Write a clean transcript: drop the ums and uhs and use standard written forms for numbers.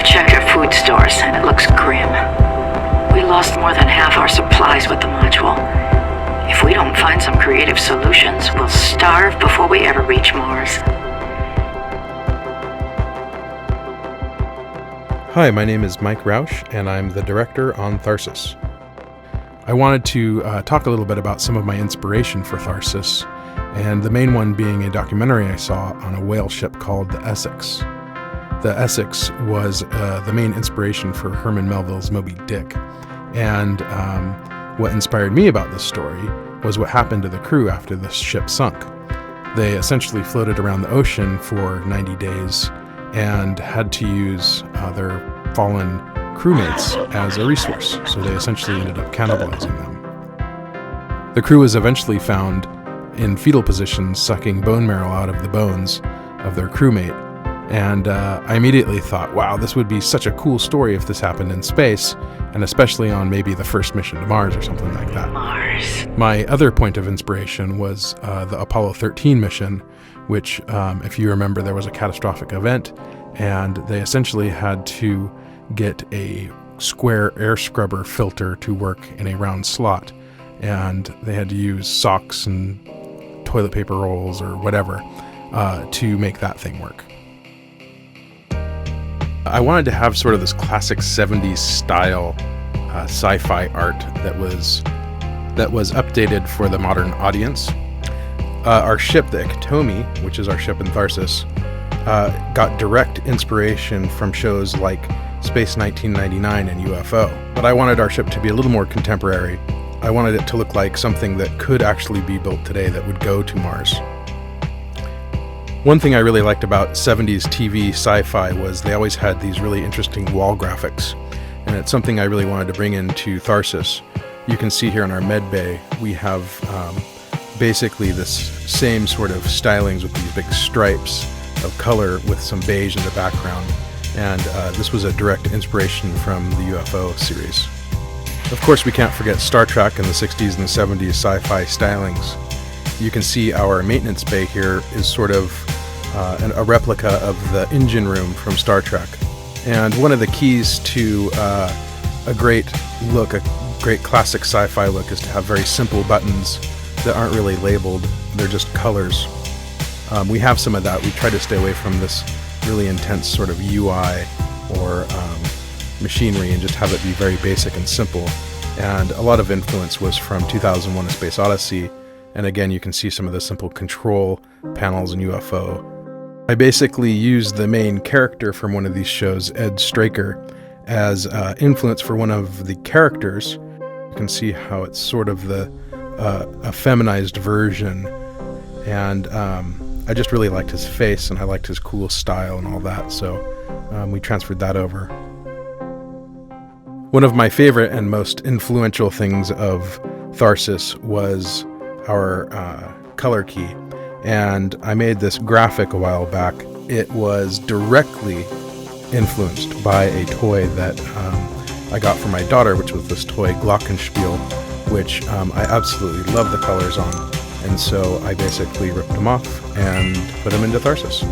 checked our food stores, and it looks grim. We lost more than half our supplies with the module. If we don't find some creative solutions, we'll starve before we ever reach Mars. Hi, my name is Mike Rausch, and I'm the director on Tharsis. I wanted to talk a little bit about some of my inspiration for Tharsis, and the main one being a documentary I saw on a whale ship called the Essex. The Essex was the main inspiration for Herman Melville's Moby Dick, and what inspired me about this story was what happened to the crew after the ship sunk. They essentially floated around the ocean for 90 days and had to use their fallen crewmates as a resource, so they essentially ended up cannibalizing them. The crew was eventually found in fetal positions sucking bone marrow out of the bones of their crewmate, and I immediately thought, wow, this would be such a cool story if this happened in space, and especially on maybe the first mission to Mars or something like that. Mars. My other point of inspiration was the Apollo 13 mission, which, if you remember, there was a catastrophic event, and they essentially had to get a square air scrubber filter to work in a round slot, and they had to use socks and toilet paper rolls or whatever to make that thing work. I wanted to have sort of this classic 70s style sci-fi art that was updated for the modern audience. Our ship, the Ikitomi, which is our ship in Tharsis, got direct inspiration from shows like Space 1999 and UFO. But I wanted our ship to be a little more contemporary. I wanted it to look like something that could actually be built today that would go to Mars. One thing I really liked about 70s TV sci-fi was they always had these really interesting wall graphics, and it's something I really wanted to bring into Tharsis. You can see here in our med bay, we have basically this same sort of stylings with these big stripes of color with some beige in the background, and this was a direct inspiration from the UFO series. Of course, we can't forget Star Trek and the 60s and 70s sci-fi stylings. You can see our maintenance bay here is sort of a replica of the engine room from Star Trek. And one of the keys to a great look, a great classic sci-fi look, is to have very simple buttons that aren't really labeled. They're just colors. We have some of that. We try to stay away from this really intense sort of UI or machinery and just have it be very basic and simple. And a lot of influence was from 2001: A Space Odyssey. And again, you can see some of the simple control panels in UFO. I basically used the main character from one of these shows, Ed Straker, as influence for one of the characters. You can see how it's sort of a feminized version. And I just really liked his face, and I liked his cool style and all that, so we transferred that over. One of my favorite and most influential things of Tharsis was our color key, and I made this graphic a while back. It was directly influenced by a toy that I got for my daughter, which was this toy Glockenspiel, which I absolutely love the colors on, and so I basically ripped them off and put them into Tharsis.